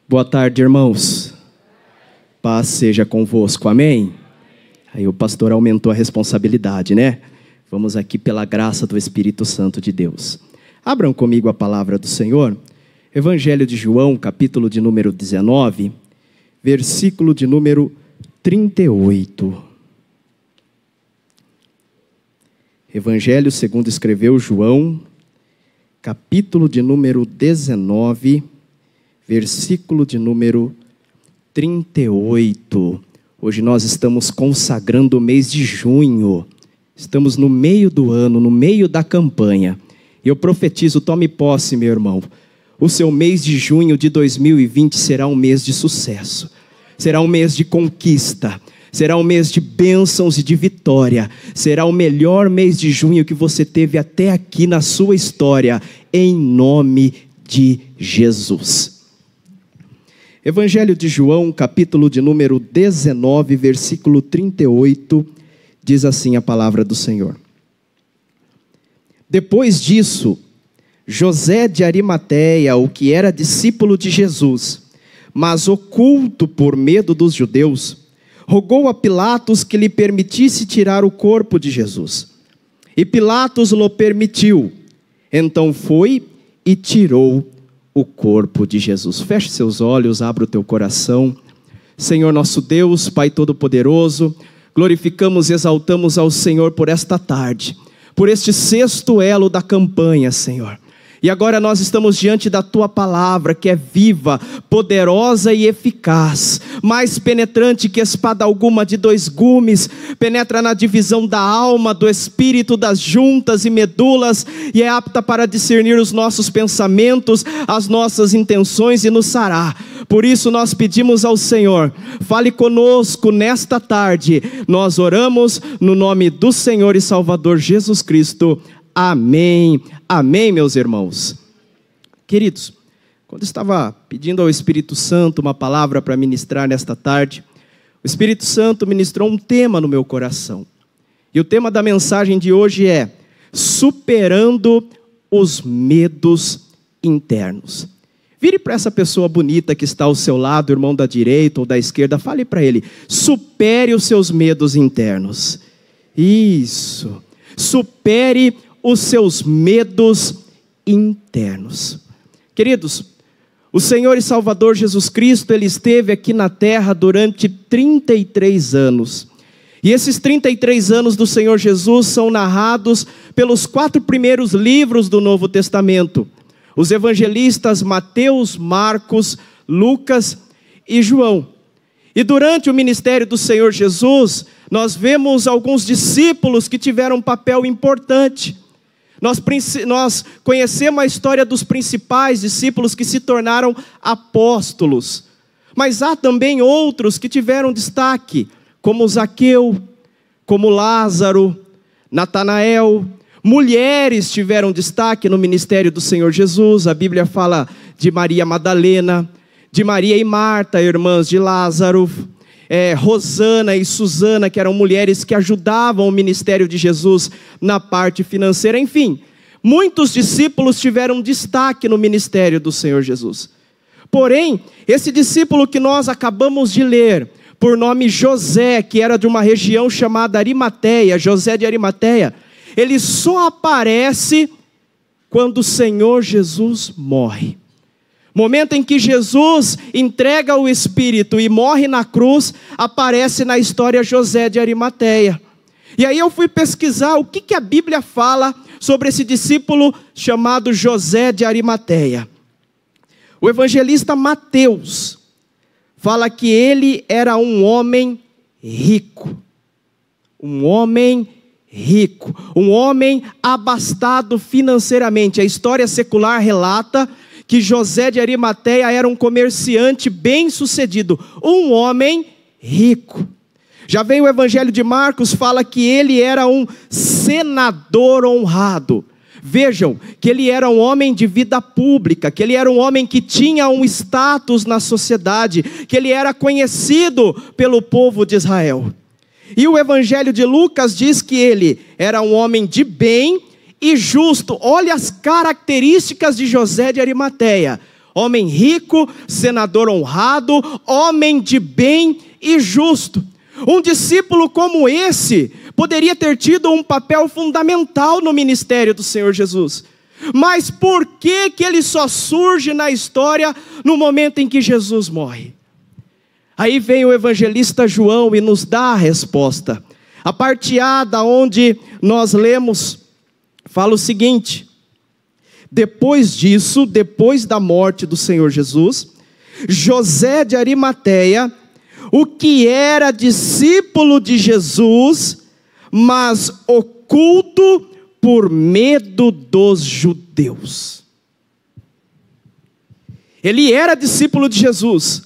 Boa tarde, irmãos. Paz seja convosco, amém? Aí o pastor aumentou a responsabilidade, né? Vamos aqui pela graça do Espírito Santo de Deus. Abram comigo a palavra do Senhor. Evangelho de João, capítulo de número 19, versículo de número 38. Evangelho segundo escreveu João, capítulo de número 19, versículo de número 38. Hoje nós estamos consagrando o mês de junho. Estamos no meio do ano, no meio da campanha. E eu profetizo, tome posse, meu irmão. O seu mês de junho de 2020 será um mês de sucesso. Será um mês de conquista. Será um mês de bênçãos e de vitória. Será o melhor mês de junho que você teve até aqui na sua história. Em nome de Jesus. Evangelho de João, capítulo de número 19, versículo 38, diz assim a palavra do Senhor. Depois disso, José de Arimateia, o que era discípulo de Jesus, mas oculto por medo dos judeus, rogou a Pilatos que lhe permitisse tirar o corpo de Jesus. E Pilatos lhe permitiu. Então foi e tirou o corpo de Jesus. Feche seus olhos, abra o teu coração. Senhor nosso Deus, Pai Todo-Poderoso, glorificamos e exaltamos ao Senhor por esta tarde, por este sexto elo da campanha, Senhor. E agora nós estamos diante da Tua palavra, que é viva, poderosa e eficaz, mais penetrante que espada alguma de dois gumes, penetra na divisão da alma, do espírito, das juntas e medulas, e é apta para discernir os nossos pensamentos, as nossas intenções e nos sará. Por isso nós pedimos ao Senhor, fale conosco nesta tarde. Nós oramos no nome do Senhor e Salvador Jesus Cristo. Amém, amém, meus irmãos. Queridos, quando eu estava pedindo ao Espírito Santo uma palavra para ministrar nesta tarde, o Espírito Santo ministrou um tema no meu coração. E o tema da mensagem de hoje é superando os medos internos. Vire para essa pessoa bonita que está ao seu lado, irmão da direita ou da esquerda, fale para ele, supere os seus medos internos. Isso, supere os seus medos internos. Queridos, o Senhor e Salvador Jesus Cristo, Ele esteve aqui na terra durante 33 anos. E esses 33 anos do Senhor Jesus são narrados pelos 4 primeiros livros do Novo Testamento. Os evangelistas Mateus, Marcos, Lucas e João. E durante o ministério do Senhor Jesus, nós vemos alguns discípulos que tiveram um papel importante. Nós conhecemos a história dos principais discípulos que se tornaram apóstolos. Mas há também outros que tiveram destaque, como Zaqueu, como Lázaro, Natanael. Mulheres tiveram destaque no ministério do Senhor Jesus. A Bíblia fala de Maria Madalena, de Maria e Marta, irmãs de Lázaro, Rosana e Susana, que eram mulheres que ajudavam o ministério de Jesus na parte financeira. Enfim, muitos discípulos tiveram destaque no ministério do Senhor Jesus. Porém, esse discípulo que nós acabamos de ler, por nome José, que era de uma região chamada Arimateia, José de Arimateia, ele só aparece quando o Senhor Jesus morre. Momento em que Jesus entrega o Espírito e morre na cruz, aparece na história José de Arimateia. E aí eu fui pesquisar o que a Bíblia fala sobre esse discípulo chamado José de Arimateia. O evangelista Mateus fala que ele era um homem rico. Um homem rico. Um homem abastado financeiramente. A história secular relata que José de Arimateia era um comerciante bem-sucedido, um homem rico. Já vem o Evangelho de Marcos, fala que ele era um senador honrado. Vejam, que ele era um homem de vida pública, que ele era um homem que tinha um status na sociedade, que ele era conhecido pelo povo de Israel. E o Evangelho de Lucas diz que ele era um homem de bem e justo. Olha as características de José de Arimateia. Homem rico, senador honrado, homem de bem e justo. Um discípulo como esse poderia ter tido um papel fundamental no ministério do Senhor Jesus. Mas por que ele só surge na história no momento em que Jesus morre? Aí vem o evangelista João e nos dá a resposta. A parte A, da onde nós lemos, fala o seguinte: depois disso, depois da morte do Senhor Jesus, José de Arimateia, o que era discípulo de Jesus, mas oculto por medo dos judeus. Ele era discípulo de Jesus,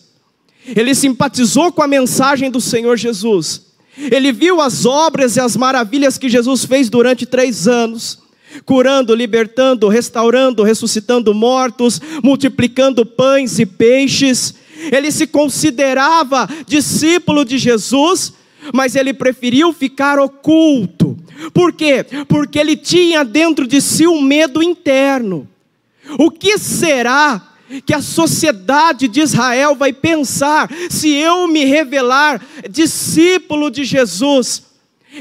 ele simpatizou com a mensagem do Senhor Jesus, ele viu as obras e as maravilhas que Jesus fez durante 3 anos, curando, libertando, restaurando, ressuscitando mortos, multiplicando pães e peixes. Ele se considerava discípulo de Jesus, mas ele preferiu ficar oculto. Por quê? Porque ele tinha dentro de si um medo interno. O que será que a sociedade de Israel vai pensar se eu me revelar discípulo de Jesus?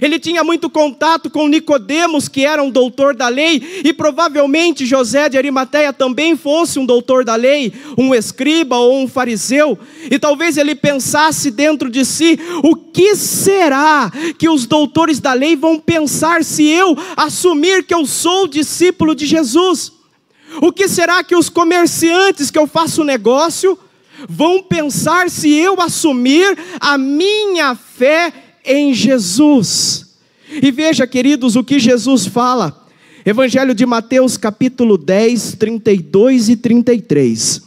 Ele tinha muito contato com Nicodemos, que era um doutor da lei, e provavelmente José de Arimateia também fosse um doutor da lei, um escriba ou um fariseu, e talvez ele pensasse dentro de si: o que será que os doutores da lei vão pensar se eu assumir que eu sou discípulo de Jesus? O que será que os comerciantes que eu faço negócio vão pensar se eu assumir a minha fé em Jesus? E veja, queridos, o que Jesus fala. Evangelho de Mateus, capítulo 10, 32 e 33.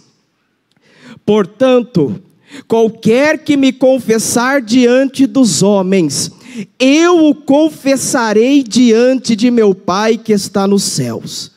Portanto, qualquer que me confessar diante dos homens, eu o confessarei diante de meu Pai que está nos céus.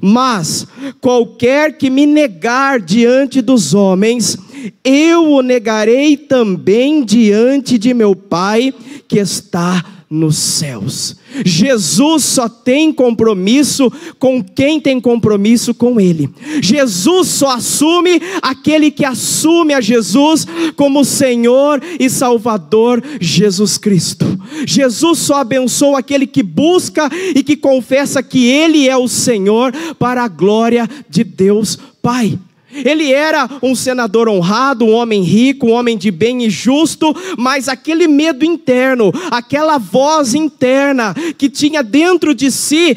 Mas qualquer que me negar diante dos homens, eu o negarei também diante de meu Pai que está nos céus. Jesus só tem compromisso com quem tem compromisso com Ele. Jesus só assume aquele que assume a Jesus como Senhor e Salvador, Jesus Cristo. Jesus só abençoa aquele que busca e que confessa que Ele é o Senhor, para a glória de Deus Pai. Ele era um senador honrado, um homem rico, um homem de bem e justo, mas aquele medo interno, aquela voz interna que tinha dentro de si,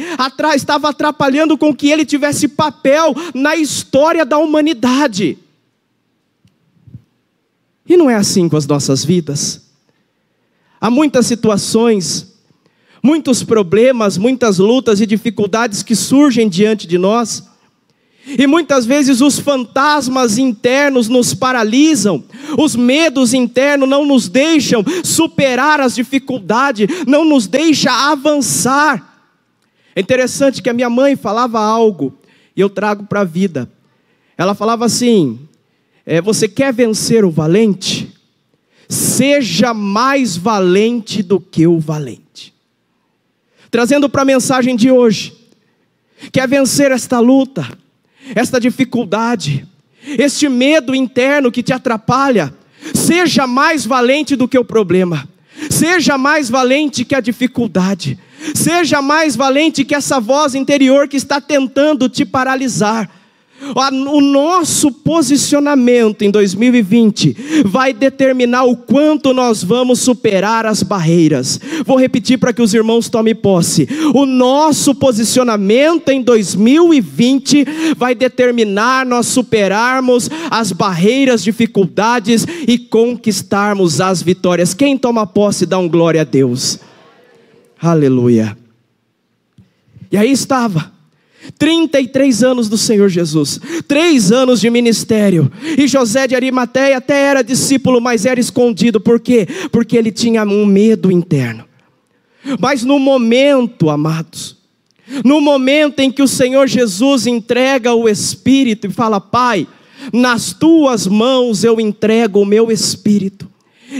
estava atrapalhando com que ele tivesse papel na história da humanidade. E não é assim com as nossas vidas. Há muitas situações, muitos problemas, muitas lutas e dificuldades que surgem diante de nós. E muitas vezes os fantasmas internos nos paralisam, os medos internos não nos deixam superar as dificuldades, não nos deixam avançar. É interessante que a minha mãe falava algo, e eu trago para a vida. Ela falava assim: você quer vencer o valente? Seja mais valente do que o valente. Trazendo para a mensagem de hoje: quer vencer esta luta, esta dificuldade, este medo interno que te atrapalha? Seja mais valente do que o problema, seja mais valente que a dificuldade, seja mais valente que essa voz interior que está tentando te paralisar. O nosso posicionamento em 2020 vai determinar o quanto nós vamos superar as barreiras. Vou repetir para que os irmãos tomem posse. O nosso posicionamento em 2020 vai determinar nós superarmos as barreiras, dificuldades e conquistarmos as vitórias. Quem toma posse dá um glória a Deus. Aleluia. E aí estava 33 anos do Senhor Jesus, 3 anos de ministério, e José de Arimateia até era discípulo, mas era escondido. Por quê? Porque ele tinha um medo interno. Mas no momento, amados, no momento em que o Senhor Jesus entrega o Espírito e fala: Pai, nas tuas mãos eu entrego o meu Espírito,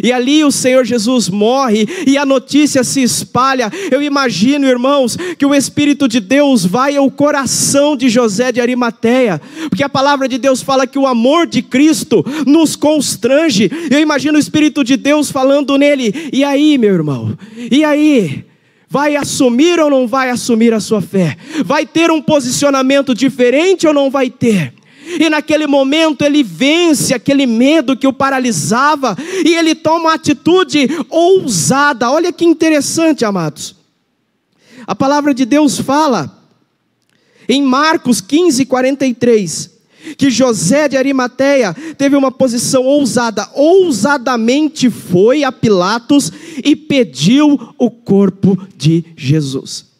E ali o Senhor Jesus morre e a notícia se espalha. Eu imagino, irmãos, que o Espírito de Deus vai ao coração de José de Arimateia, porque a palavra de Deus fala que o amor de Cristo nos constrange. Eu imagino o Espírito de Deus falando nele: e aí, meu irmão? E aí? Vai assumir ou não vai assumir a sua fé? Vai ter um posicionamento diferente ou não vai ter? E naquele momento ele vence aquele medo que o paralisava, e ele toma uma atitude ousada. Olha que interessante, amados. A palavra de Deus fala em Marcos 15:43, que José de Arimateia teve uma posição ousada. Ousadamente foi a Pilatos e pediu o corpo de Jesus.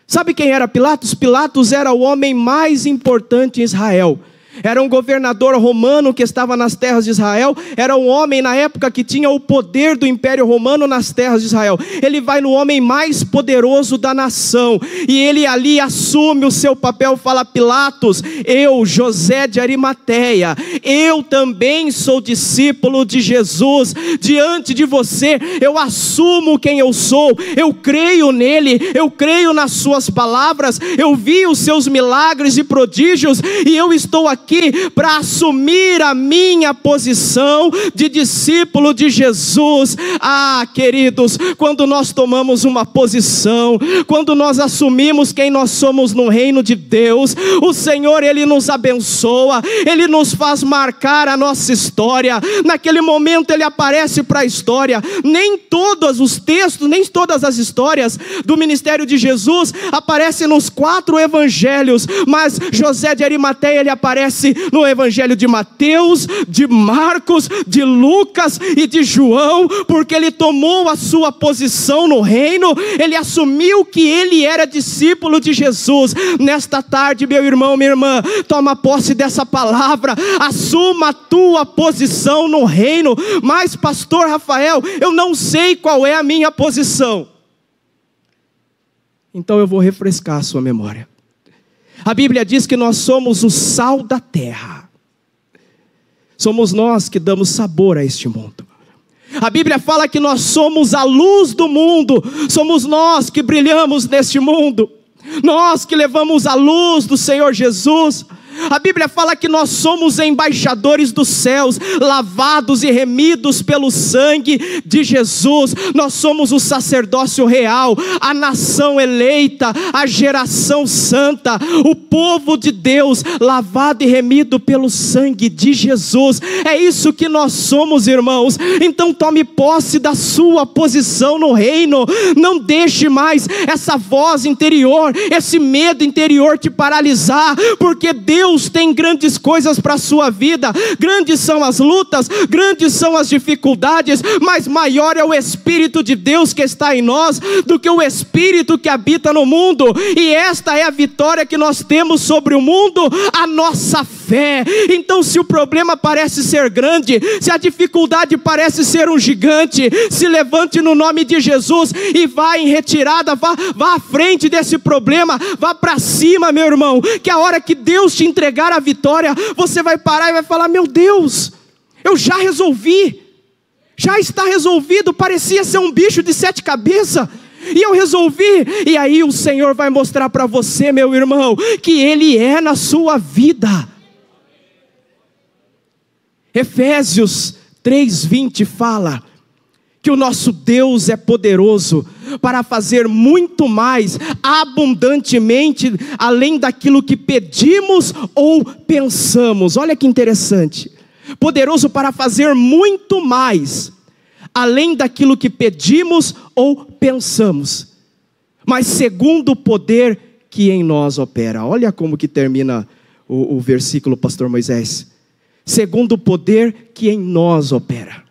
Sabe quem era Pilatos? Pilatos era o homem mais importante em Israel. Era um governador romano que estava nas terras de Israel. Era um homem na época que tinha o poder do Império Romano nas terras de Israel. Ele vai no homem mais poderoso da nação, e ele ali assume o seu papel. Fala: Pilatos, eu, José de Arimateia, eu também sou discípulo de Jesus. Diante de você eu assumo quem eu sou. Eu creio nele, eu creio nas suas palavras, eu vi os seus milagres e prodígios, e eu estou aqui para assumir a minha posição de discípulo de Jesus. Ah, queridos, quando nós tomamos uma posição, quando nós assumimos quem nós somos no reino de Deus, o Senhor, Ele nos abençoa, Ele nos faz marcar a nossa história. Naquele momento Ele aparece para a história. Nem todos os textos, nem todas as histórias do ministério de Jesus aparecem nos 4 evangelhos, mas José de Arimateia, ele aparece no evangelho de Mateus, de Marcos, de Lucas e de João, porque ele tomou a sua posição no reino. Ele assumiu que ele era discípulo de Jesus. Nesta tarde, meu irmão, minha irmã, toma posse dessa palavra. Assuma a tua posição no reino. Mas, pastor Rafael, eu não sei qual é a minha posição. Então eu vou refrescar a sua memória. A Bíblia diz que nós somos o sal da terra. Somos nós que damos sabor a este mundo. A Bíblia fala que nós somos a luz do mundo. Somos nós que brilhamos neste mundo. Nós que levamos a luz do Senhor Jesus. A Bíblia fala que nós somos embaixadores dos céus, lavados e remidos pelo sangue de Jesus. Nós somos o sacerdócio real, a nação eleita, a geração santa, o povo de Deus, lavado e remido pelo sangue de Jesus. É isso que nós somos, irmãos. Então tome posse da sua posição no reino. Não deixe mais essa voz interior, esse medo interior te paralisar, porque Deus tem grandes coisas para a sua vida. Grandes são as lutas, grandes são as dificuldades, mas maior é o Espírito de Deus que está em nós do que o Espírito que habita no mundo. E esta é a vitória que nós temos sobre o mundo, a nossa fé. Então, se o problema parece ser grande, se a dificuldade parece ser um gigante, se levante no nome de Jesus e vá em retirada, vá à frente desse problema, vá para cima, meu irmão, que a hora que Deus te entregar a vitória, você vai parar e vai falar: meu Deus, eu já resolvi, já está resolvido. Parecia ser um bicho de 7 cabeças, e eu resolvi. E aí o Senhor vai mostrar para você, meu irmão, que Ele é na sua vida. Efésios 3:20 fala que o nosso Deus é poderoso para fazer muito mais, abundantemente, além daquilo que pedimos ou pensamos. Olha que interessante. Poderoso para fazer muito mais, além daquilo que pedimos ou pensamos, mas segundo o poder que em nós opera. Olha como que termina o versículo, pastor Moisés. Segundo o poder que em nós opera.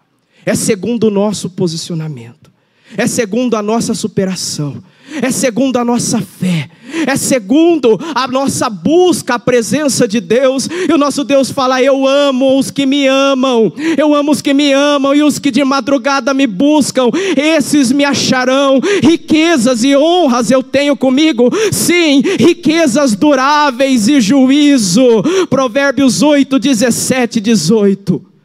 É segundo o nosso posicionamento, é segundo a nossa superação, é segundo a nossa fé, é segundo a nossa busca à presença de Deus. E o nosso Deus fala: eu amo os que me amam, eu amo os que me amam, e os que de madrugada me buscam, esses me acharão. Riquezas e honras eu tenho comigo, sim, riquezas duráveis e juízo. Provérbios 8, 17 e 18.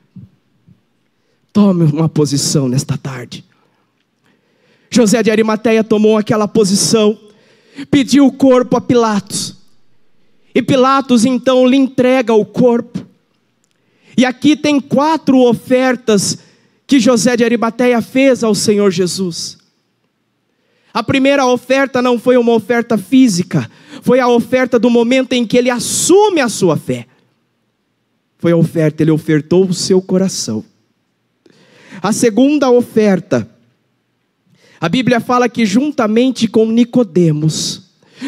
Tome uma posição nesta tarde. José de Arimateia tomou aquela posição, pediu o corpo a Pilatos, e Pilatos então lhe entrega o corpo. E aqui tem 4 ofertas que José de Arimateia fez ao Senhor Jesus. A primeira oferta não foi uma oferta física, foi a oferta do momento em que ele assume a sua fé. Foi a oferta, ele ofertou o seu coração. A segunda oferta, a Bíblia fala que juntamente com Nicodemos,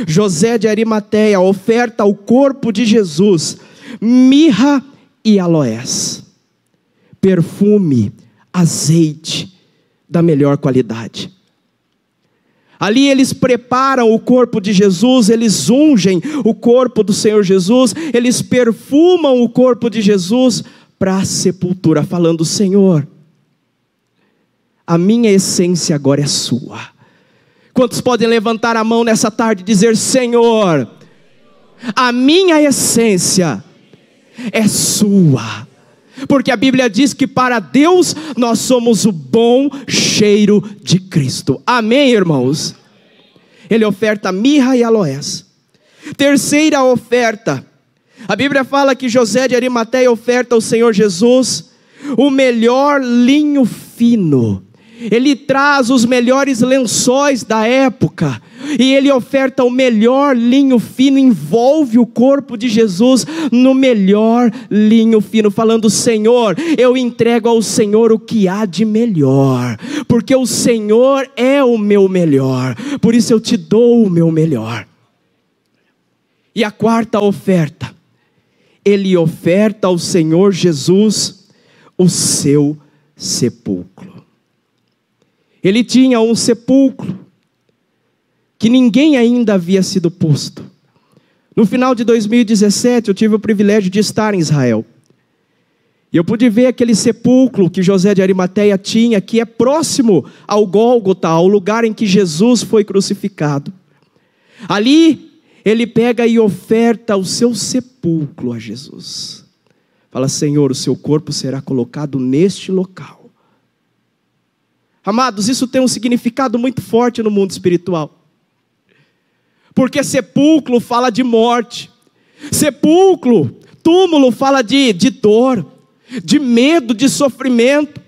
José de Arimateia oferta ao corpo de Jesus mirra e aloés, perfume, azeite da melhor qualidade. Ali eles preparam o corpo de Jesus, eles ungem o corpo do Senhor Jesus, eles perfumam o corpo de Jesus para a sepultura, falando: Senhor, a minha essência agora é sua. Quantos podem levantar a mão nessa tarde e dizer: Senhor, a minha essência é sua? Porque a Bíblia diz que para Deus nós somos o bom cheiro de Cristo. Amém, irmãos? Ele oferta mirra e aloés. Terceira oferta, a Bíblia fala que José de Arimateia oferta ao Senhor Jesus o melhor linho fino. Ele traz os melhores lençóis da época, e ele oferta o melhor linho fino, envolve o corpo de Jesus no melhor linho fino, falando: Senhor, eu entrego ao Senhor o que há de melhor, porque o Senhor é o meu melhor, por isso eu te dou o meu melhor. E a quarta oferta, ele oferta ao Senhor Jesus o seu sepulcro. Ele tinha um sepulcro que ninguém ainda havia sido posto. No final de 2017, eu tive o privilégio de estar em Israel. E eu pude ver aquele sepulcro que José de Arimateia tinha, que é próximo ao Gólgota, ao lugar em que Jesus foi crucificado. Ali, ele pega e oferta o seu sepulcro a Jesus. Fala: Senhor, o seu corpo será colocado neste local. Amados, isso tem um significado muito forte no mundo espiritual. Porque sepulcro fala de morte. Sepulcro, túmulo fala de dor, de medo, de sofrimento.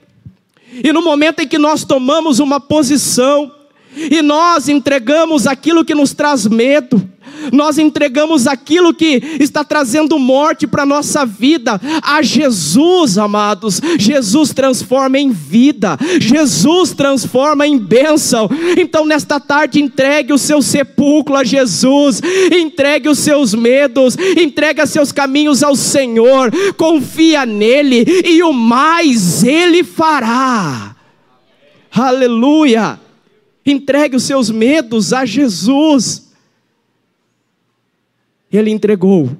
E no momento em que nós tomamos uma posição, e nós entregamos aquilo que nos traz medo, nós entregamos aquilo que está trazendo morte para a nossa vida a Jesus, amados. Jesus transforma em vida, Jesus transforma em bênção. Então nesta tarde entregue o seu sepulcro a Jesus, entregue os seus medos, entregue seus caminhos ao Senhor, confia nele e o mais ele fará. Aleluia! Entregue os seus medos a Jesus. Ele entregou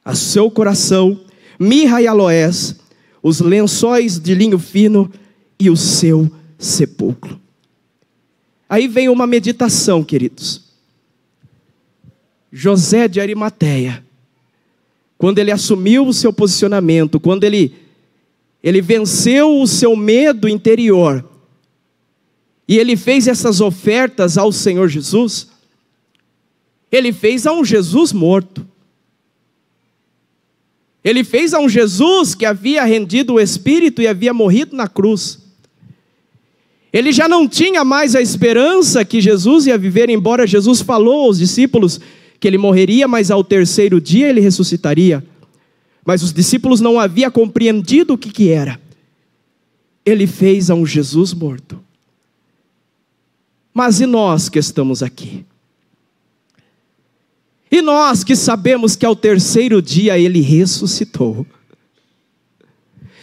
a seu coração mirra e aloés, os lençóis de linho fino e o seu sepulcro. Aí vem uma meditação, queridos. José de Arimateia, quando ele assumiu o seu posicionamento, quando ele venceu o seu medo interior, e ele fez essas ofertas ao Senhor Jesus, ele fez a um Jesus morto. Ele fez a um Jesus que havia rendido o Espírito e havia morrido na cruz. Ele já não tinha mais a esperança que Jesus ia viver, embora Jesus falou aos discípulos que ele morreria, mas ao terceiro dia ele ressuscitaria. Mas os discípulos não haviam compreendido o que era. Ele fez a um Jesus morto. Mas e nós que estamos aqui? E nós que sabemos que ao terceiro dia ele ressuscitou.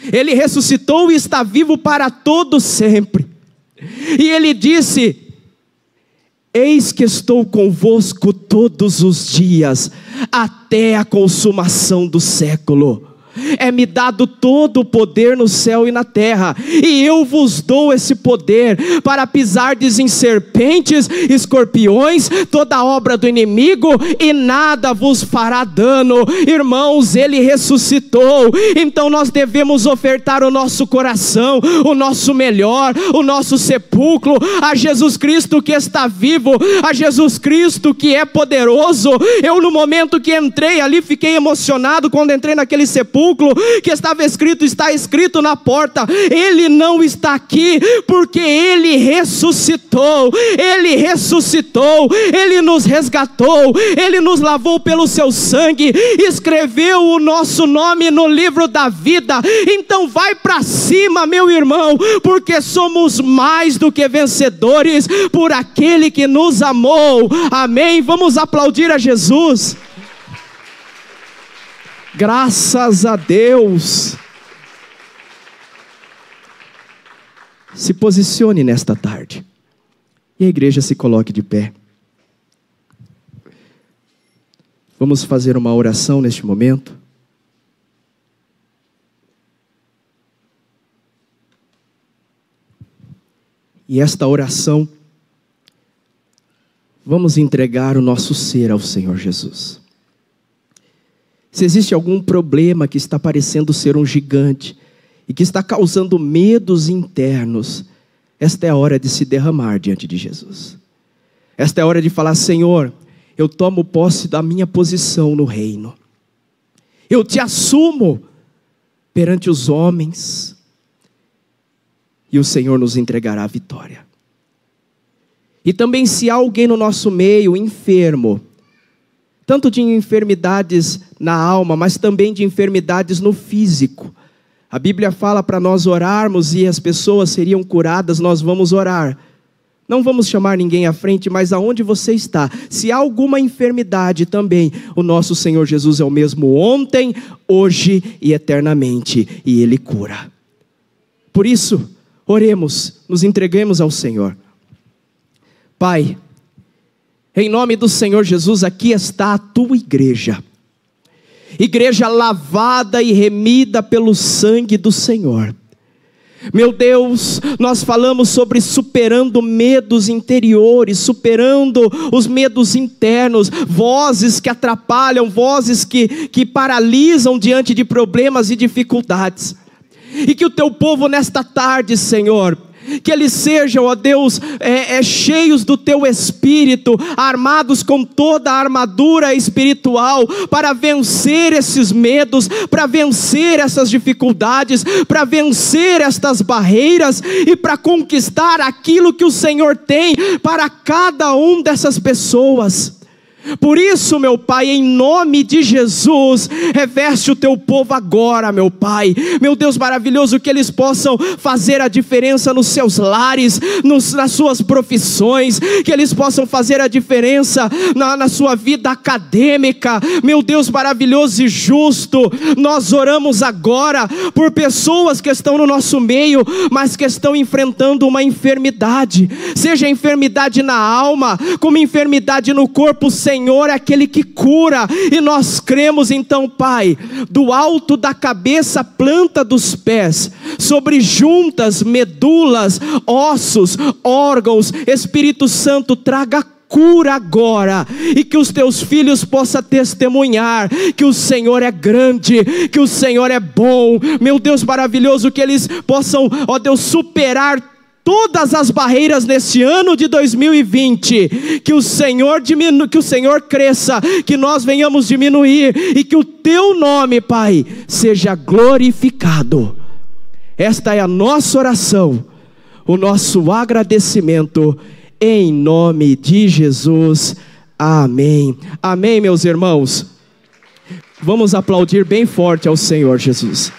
Ele ressuscitou e está vivo para todo sempre. E ele disse: eis que estou convosco todos os dias, até a consumação do século. é-me dado todo o poder no céu e na terra, e eu vos dou esse poder para pisardes em serpentes, escorpiões, toda obra do inimigo, e nada vos fará dano. Irmãos, Ele ressuscitou, então nós devemos ofertar o nosso coração, o nosso melhor, o nosso sepulcro, a Jesus Cristo que está vivo, a Jesus Cristo que é poderoso. Eu, no momento que entrei ali, fiquei emocionado quando entrei naquele sepulcro, que estava escrito, está escrito na porta: Ele não está aqui, porque Ele ressuscitou, Ele ressuscitou, Ele nos resgatou, Ele nos lavou pelo seu sangue, escreveu o nosso nome no livro da vida. Então vai para cima, meu irmão, porque somos mais do que vencedores por aquele que nos amou. Amém? Vamos aplaudir a Jesus. Graças a Deus. Se posicione nesta tarde, e a igreja se coloque de pé. Vamos fazer uma oração neste momento. E esta oração, vamos entregar o nosso ser ao Senhor Jesus. Se existe algum problema que está parecendo ser um gigante e que está causando medos internos, esta é a hora de se derramar diante de Jesus. Esta é a hora de falar: Senhor, eu tomo posse da minha posição no reino. Eu te assumo perante os homens, e o Senhor nos entregará a vitória. E também, se há alguém no nosso meio enfermo, tanto de enfermidades na alma, mas também de enfermidades no físico, a Bíblia fala para nós orarmos e as pessoas seriam curadas. Nós vamos orar. Não vamos chamar ninguém à frente, mas aonde você está, se há alguma enfermidade também, o nosso Senhor Jesus é o mesmo ontem, hoje e eternamente, e Ele cura. Por isso, oremos, nos entreguemos ao Senhor. Pai, em nome do Senhor Jesus, aqui está a tua igreja. Igreja lavada e remida pelo sangue do Senhor. Meu Deus, nós falamos sobre superando medos interiores, superando os medos internos, vozes que atrapalham, vozes que paralisam diante de problemas e dificuldades. E que o teu povo nesta tarde, Senhor, que eles sejam, ó Deus, cheios do teu Espírito, armados com toda a armadura espiritual, para vencer esses medos, para vencer essas dificuldades, para vencer estas barreiras, e para conquistar aquilo que o Senhor tem para cada um dessas pessoas. Por isso, meu Pai, em nome de Jesus, reveste o teu povo agora, meu Pai. Meu Deus maravilhoso, que eles possam fazer a diferença nos seus lares, nas suas profissões, que eles possam fazer a diferença na sua vida acadêmica. Meu Deus maravilhoso e justo, nós oramos agora por pessoas que estão no nosso meio, mas que estão enfrentando uma enfermidade, seja enfermidade na alma, como enfermidade no corpo. Senhor é aquele que cura, e nós cremos então, Pai, do alto da cabeça à planta dos pés, sobre juntas, medulas, ossos, órgãos, Espírito Santo, traga cura agora, e que os teus filhos possam testemunhar que o Senhor é grande, que o Senhor é bom. Meu Deus maravilhoso, que eles possam, ó Deus, superar todas as barreiras nesse ano de 2020, que o Senhor diminua, que o Senhor cresça, que nós venhamos diminuir, e que o teu nome, Pai, seja glorificado. Esta é a nossa oração, o nosso agradecimento, em nome de Jesus, amém. Amém, meus irmãos. Vamos aplaudir bem forte ao Senhor Jesus.